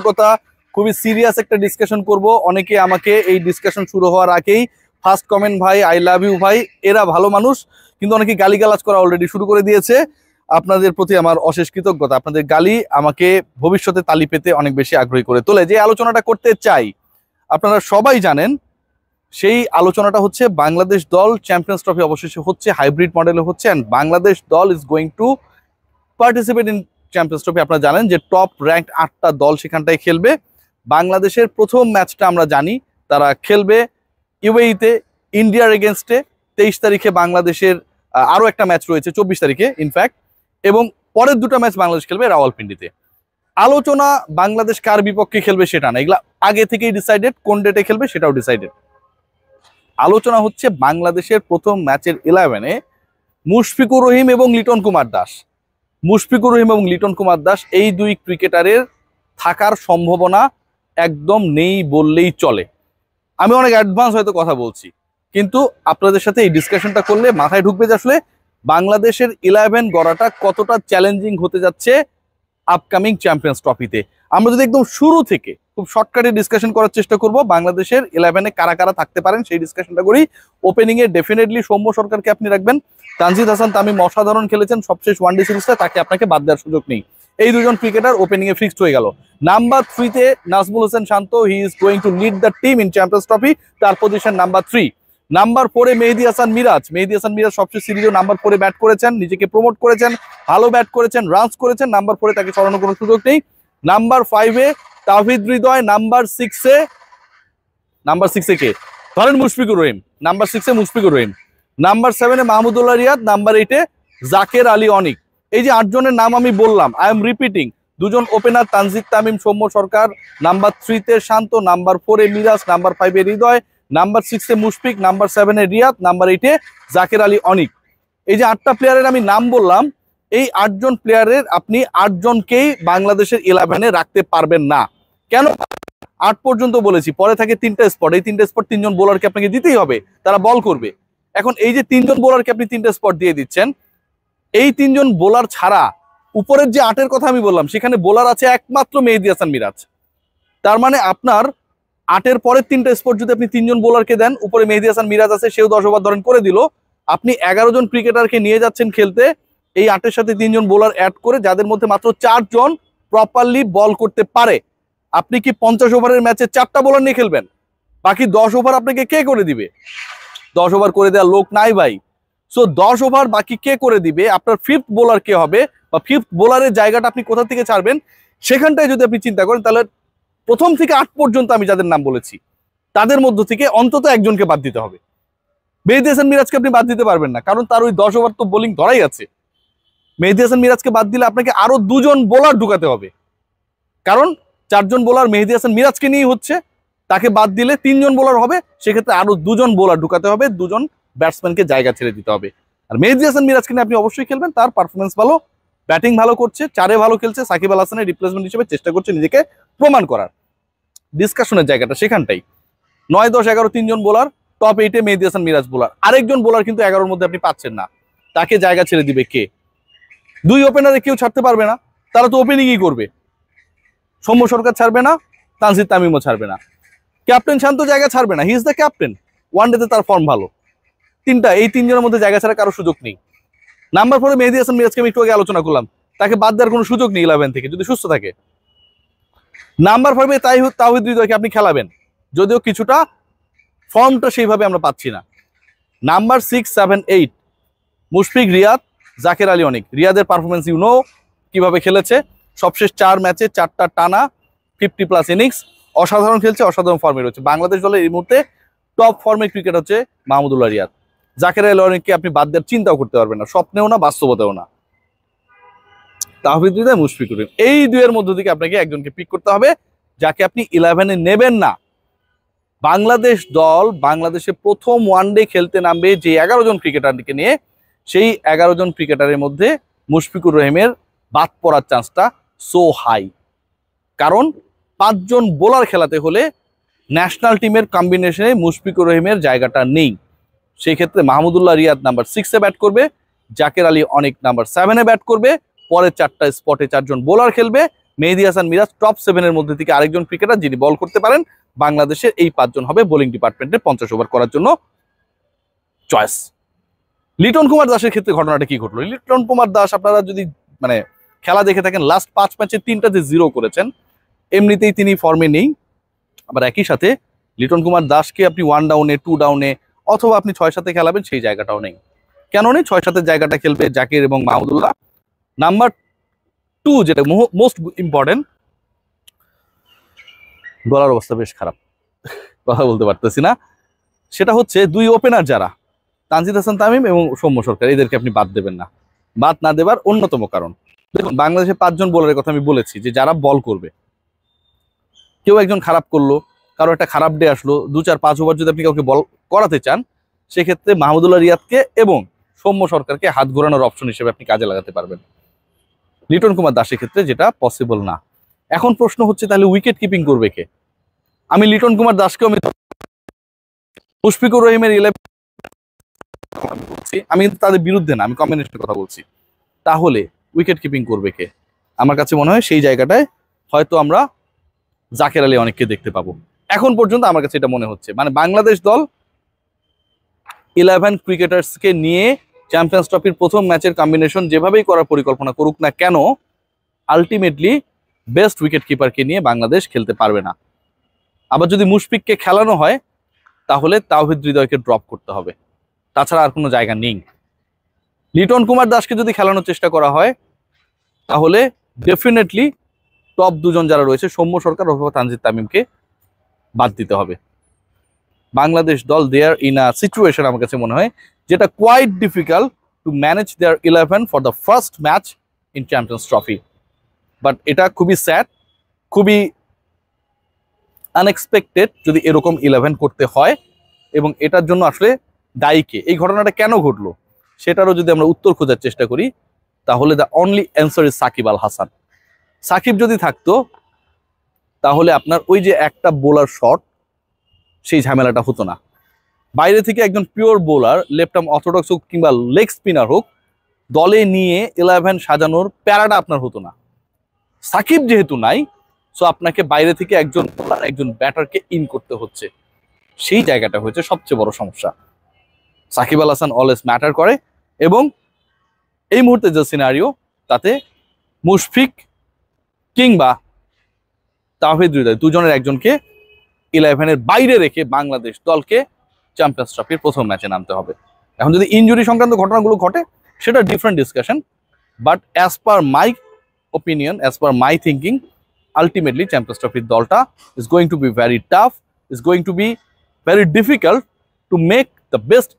কথা খুবই সিরিয়াস একটা ডিসকাশন করব। অনেকে আমাকে এই ডিসকাশন শুরু হওয়ার আগেই ফার্স্ট কমেন্ট ভাই, আই লাভ ইউ ভাই, এরা ভালো মানুষ, কিন্তু অনেকে গালিগালাজ করা অলরেডি শুরু করে দিয়েছে। আপনাদের প্রতি আমার অশেষ কৃতজ্ঞতা। আপনাদের গালি আমাকে ভবিষ্যতে তালি পেতে অনেক বেশি আগ্রহী করে তোলে। যে আলোচনাটা করতে চাই আপনারা সবাই জানেন, সেই আলোচনাটা হচ্ছে বাংলাদেশ দল চ্যাম্পিয়ন্স ট্রফি অবশেষে হচ্ছে, হাইব্রিড মডেলে হচ্ছে, অ্যান্ড বাংলাদেশ দল is going to participate in Champions trophy. আপনারা জানেন যে টপ র্যাঙ্ক 8টা দল সেখানটায় খেলবে। বাংলাদেশের প্রথম ম্যাচটা আমরা জানি তারা খেলবে ইউএইতে ইন্ডিয়ার এগেনস্টে 23 তারিখে। বাংলাদেশের আরও একটা ম্যাচ রয়েছে 24 তারিখে ইনফ্যাক্ট, এবং পরের দুটো ম্যাচ বাংলাদেশ খেলবে রাওয়ালপিন্ডিতে। আলোচনা বাংলাদেশ কার বিপক্ষে খেলবে সেটা না, এগুলা আগে থেকেই ডিসাইডেড, কোন ডেটে খেলবে সেটাও ডিসাইডেড। আলোচনা হচ্ছে বাংলাদেশের প্রথম ম্যাচের 11-এ মুশফিকুর রহিম এবং লিটন কুমার দাস। মুশফিকুর রহিম এবং লিটন কুমার দাস এই দুই ক্রিকেটারের থাকার সম্ভাবনা একদম নেই বললেই চলে। আমি অনেক অ্যাডভান্স হয়তো কথা বলছি, কিন্তু আপনাদের সাথে এই ডিসকাশনটা করলে মাথায় ঢুকবে যে আসলে বাংলাদেশের 11 গড়াটা কতটা চ্যালেঞ্জিং হতে যাচ্ছে আপকামিং চ্যাম্পিয়ন্স ট্রফিতে। আমরা যদি একদম শুরু থেকে খুব শর্টকাটে ডিসকাশন করার চেষ্টা করব, বাংলাদেশের 11-এ কারা কারা থাকতে পারেন সেই ডিসকাশনটা করি। ওপেনিং এ ডেফিনেটলি সৌম্য সরকারকে আপনি রাখবেন। তানজিদ হাসান তামিম অসাধারণ খেলেছেন সবশেষ ওয়ানডে সিরিজটা, তাকে আপনাকে বাদ দেওয়ার সুযোগ নেই। এই দুজন ক্রিকেটার ওপেনিং এ ফিক্সড হয়ে গেল। নাম্বার 3-তে Najmul Hossain Shanto, he is going to lead the team in Champions Trophy, তার পজিশন নাম্বার 3। নাম্বার 4-এ মেহেদী হাসান মিরাজ। মেহেদী হাসান মিরাজ সবশেষ সিরিজেও নাম্বার 4-এ ব্যাট করেছেন, নিজেকে প্রমোট করেছেন, ভালো ব্যাট করেছেন, রানস করেছেন। নাম্বার 4-এ তাকে সরানোর কোনো সুযোগ নেই। নাম্বার 5-এ তাওহিদ হৃদয়। নাম্বার 6-এ কে ধরেন মুশফিকুর রহিম, নাম্বার 6-এ মুশফিকুর রহিম। নাম্বার 7-এ মাহমুদুল্লাহ রিয়াদ। নাম্বার 8-এ জাকের আলী অনিক। এই যে 8 জনের নাম আমি বললাম, আই এম রিপিটিং। দুজন ওপেনার তানজিদ তামিম, সৌম্য সরকার। নাম্বার 3-তে শান্ত। নাম্বার 4-এ মিরাজ। নাম্বার 5-এ হৃদয়। নাম্বার 6-এ মুশফিক। নাম্বার 7-এ রিয়াদ। নাম্বার 8-এ জাকের আলী অনিক। এই যে 8টা প্লেয়ারের আমি নাম বললাম, এই 8 জন প্লেয়ারের আপনি 8 জনকেই বাংলাদেশের 11-এ রাখতে পারবেন না। কেন? 8 পর্যন্ত বলেছি, পরে থাকে 3টা স্পট। এই 3টা স্পট 3 জন বোলারকে আপনাকে দিতেই হবে, তারা বল করবে। এখন এই যে 3 জন বোলারকে আপনি 3টা স্পট দিয়ে দিচ্ছেন, এই 3 জন বোলার ছাড়া উপরের যে 8-এর কথা আমি বললাম সেখানে বোলার আছে একমাত্র মেহেদী হাসান মিরাজ। তার মানে আপনার 8-এর পরের 3টা স্পট যদি আপনি 3 জন বোলারকে দেন, উপরে মেহেদী হাসান মিরাজ আছে, সেও 10 ওভার ধরেন করে দিল, আপনি 11 জন ক্রিকেটারকে নিয়ে যাচ্ছেন খেলতে এই 8-এর সাথে 3 জন বোলার অ্যাড করে, যাদের মধ্যে মাত্র 4 জন প্রপারলি বল করতে পারে। আপনি কি 50 ওভারের ম্যাচে 4টা বোলার নিয়ে খেলবেন? বাকি 10 ওভার আপনাকে কে করে দিবে? 10 ওভার করে দেওয়ার লোক নাই ভাই। সো 10 ওভার বাকি কে করে দিবে? আপনার 5th বোলার কে হবে, বা 5th বোলারের জায়গাটা আপনি কোথা থেকে ছাড়বেন, সেখানটায় যদি আপনি চিন্তা করেন, তাহলে প্রথম থেকে 8 পর্যন্ত আমি যাদের নাম বলেছি তাদের মধ্য থেকে অন্তত একজনকে বাদ দিতে হবে। মেহেদী হাসান মিরাজকে আপনি বাদ দিতে পারবেন না, কারণ তার ওই 10 ওভার তো বোলিং ধরাই আছে। মেহেদী হাসান মিরাজকে বাদ দিলে আপনাকে আরো 2 জন বোলার ঢুকাতে হবে, কারণ 4 জন বোলার মেহেদী হাসান মিরাজকে নিয়েই হচ্ছে। তাকে বাদ দিলে 3 জন বোলার হবে, সেক্ষেত্রে আরো 2 জন বোলার ঢুকাতে হবে, 2 জন ব্যাটসম্যানকে জায়গা ছেড়ে দিতে হবে। আর মেহেদী হাসান মিরাজকে নিয়ে আপনি অবশ্যই খেলবেন, তার পারফরমেন্স ভালো, ব্যাটিং ভালো করছে, 4-এ ভালো খেলছে, সাকিব আল হাসানের রিপ্লেসমেন্ট হিসেবে চেষ্টা করছে নিজেকে প্রমাণ করার। ডিসকাশনের জায়গাটা সেখানটাই। 9, 10, 11 3 জন বোলার, টপ 8-এ মেহেদী হাসান মিরাজ বোলার। আরেকজন বোলার কিন্তু 11-এর মধ্যে আপনি পাচ্ছেন না, তাকে জায়গা ছেড়ে দিবে কে? 2 ওপেনারে কেউ ছাড়তে পারবে না, তারা তো ওপেনিংই করবে। সৌম্য সরকার ছাড়বে না, তানজিদ তামিমও ছাড়বে না, ক্যাপ্টেন শান্ত জায়গা ছাড়বে না, হি ইজ দ্য ক্যাপ্টেন, ওয়ানডেতে তার ফর্ম ভালো। এই 3 জনের মধ্যে জায়গা ছাড়া কারো সুযোগ নেই। নাম্বার 4-এ মেহেদী হাসান মিরাজকে আমি একটু আগে আলোচনা করলাম, তাকে বাদ দেওয়ার কোনো সুযোগ নেই 11 থেকে যদি সুস্থ থাকে। নাম্বার 5-এ তাওহিদ হৃদয়কে আপনি খেলাবেন, যদিও কিছুটা ফর্মটা সেইভাবে আমরা পাচ্ছি না। নাম্বার 6, 7, 8 মুশফিক, রিয়াদ, জাকের আলী অনিক। রিয়াদের পারফরমেন্স কিভাবে খেলেছে, সবশেষ 4 ম্যাচে 4টা টানা 50+ ইনিংস, অসাধারণ খেলছে, অসাধারণ ফর্মে রয়েছে। বাংলাদেশ দলের এই মুহূর্তে টপ ফর্মের ক্রিকেট হচ্ছে মাহমুদুল্লাহ রিয়াদ। জাকের আলী অনিককে আপনি বাদ দেওয়ার চিন্তাও করতে পারবেন না, স্বপ্নেও না, বাস্তবতেও না। তাওহিদ হৃদয়, মুশফিকুর রহিম, এই 2-এর মধ্য থেকে আপনাকে একজনকে পিক করতে হবে, যাকে আপনি 11-এ নেবেন না। বাংলাদেশ দল বাংলাদেশে প্রথম ওয়ানডে খেলতে নামবে যে 11 জন ক্রিকেটারকে নিয়ে, সেই 11 জন ক্রিকেটারের মধ্যে মুশফিকুর রহিমের বাদ পড়ার চান্সটা সো হাই। কারণ 5 জন বোলার খেলাতে হলে ন্যাশনাল টিমের কম্বিনেশনে মুশফিকুর রহিমের জায়গাটা নেই। সেই ক্ষেত্রে মাহমুদুল্লাহ রিয়াদ নাম্বার 6-এ ব্যাট করবে, জাকের আলী অনিক নাম্বার 7-এ ব্যাট করবে, পরের 4টা স্পটে 4 জন বোলার খেলবে, মেহেদী হাসান মিরাজ টপ 7 এর মধ্যে থেকে আরেকজন ক্রিকেটার যিনি বল করতে পারেন। বাংলাদেশের এই 5 জন হবে বোলিং ডিপার্টমেন্টে 50 ওভার করার জন্য চয়েস। লিটন কুমার দাসের ক্ষেত্রে ঘটনাটা কি ঘটলো? লিটন কুমার দাস আপনারা যদি মানে খেলা দেখে থাকেন, লাস্ট 5 ম্যাচে 3টাতে 0 করেছেন, এমনিতেই তিনি ফর্মে নেই। আবার একই সাথে লিটন কুমার দাসকে আপনি 1 ডাউনে 2 ডাউনে অথবা আপনি 6-7 খেলাবেন সেই জায়গাটাও নেই। কেন নেই? 6-7 জায়গাটা খেলবে জাকির এবং মাহমুদুল্লাহ। নাম্বার 2 যেটা মোস্ট ইম্পর্টেন্ট, গলার অবস্থা বেশ খারাপ, কথা বলতে পারতেছি না, সেটা হচ্ছে 2 ওপেনার যারা তানজিদ হাসান তামিম এবং সৌম্য সরকার, এদেরকে আপনি বাদ দেবেন না। বাদ না দেবার অন্যতম কারণ, দেখুন বাংলাদেশের 5 জন বোলারের কথা আমি বলেছি যে যারা বল করবে। কেউ একজন খারাপ করলো, কারো একটা খারাপ ডে আসলো, 2-4-5 ওভার যদি আপনি কাউকে বল করাতে চান, সেক্ষেত্রে মাহমুদুল্লাহ রিয়াদকে এবং সৌম্য সরকারকে হাত ঘোরানোর অপশন হিসেবে আপনি কাজে লাগাতে পারবেন। লিটন কুমার দাসের ক্ষেত্রে যেটা পসিবল না। এখন প্রশ্ন হচ্ছে তাহলে উইকেট কিপিং করবে কে? আমি লিটন কুমার দাসকে মুশফিকুর রহিমের 11 বলছি, আমি কিন্তু তাদের বিরুদ্ধে না, আমি কম্বিনেশনের কথা বলছি। তাহলে উইকেট কিপিং করবে কে? আমার কাছে মনে হয় সেই জায়গাটায় হয়তো আমরা জাকের আলী অনেককে দেখতে পাবো। এখন পর্যন্ত আমার কাছে এটা মনে হচ্ছে, মানে বাংলাদেশ দল 11 ক্রিকেটার্সকে নিয়ে চ্যাম্পিয়ন্স ট্রফির প্রথম ম্যাচের কম্বিনেশন যেভাবেই করার পরিকল্পনা করুক না কেন, আলটিমেটলি বেস্ট উইকেট কিপারকে নিয়ে বাংলাদেশ খেলতে পারবে না। আবার যদি মুশফিককে খেলানো হয় তাহলে তাওহিদ হৃদয়কে ড্রপ করতে হবে, তাছাড়া আর কোনো জায়গা নেই। লিটন কুমার দাসকে যদি খেলানোর চেষ্টা করা হয় তাহলে ডেফিনেটলি টপ 2 জন যারা রয়েছে সৌম্য সরকার অথবা তানজিদ তামিমকে বাদ দিতে হবে। বাংলাদেশ দল দেয়ার ইন আ সিচুয়েশন আমার কাছে মনে হয় যেটা quite difficult to manage their 11 for the first match in Champions Trophy. But এটা খুবই স্যাড, খুবই আনএক্সপেক্টেড যদি এরকম 11 করতে হয়, এবং এটার জন্য আসলে দায়ীকে, এই ঘটনাটা কেন ঘটলো সেটারও যদি আমরা উত্তর খোঁজার চেষ্টা করি তাহলে the only answer is Shakib Al Hasan. Shakib যদি থাকতো তাহলে আপনার ওই যে একটা বোলার শট, সেই ঝামেলাটা হতো না। বাইরে থেকে একজন pure bowler, left arm orthodox হোক কিংবা লেগ স্পিনার হোক, দলে নিয়ে 11 সাজানোর প্যারাটা আপনার হতো না। সাকিব যেহেতু নাই, সো আপনাকে বাইরে থেকে একজন বোলার একজন ব্যাটারকে ইন করতে হচ্ছে, সেই জায়গাটা হয়েছে সবচেয়ে বড় সমস্যা। সাকিব আল হাসান অলওয়েজ ম্যাটার করে, এবং এই মুহূর্তে যে সিনারিও তাতে মুশফিক কিংবা তাওহিদ হৃদয় 2 জনের একজনকে 11-এর বাইরে রেখে বাংলাদেশ দলকে চ্যাম্পিয়ন্স ট্রফির প্রথম ম্যাচে নামতে হবে। এখন যদি ইনজুরি সংক্রান্ত ঘটনাগুলো ঘটে সেটা different discussion, but as per my opinion, as per my thinking, ultimately champions ট্রফির দলটা is going two be very tough, is going two be very difficult to make the best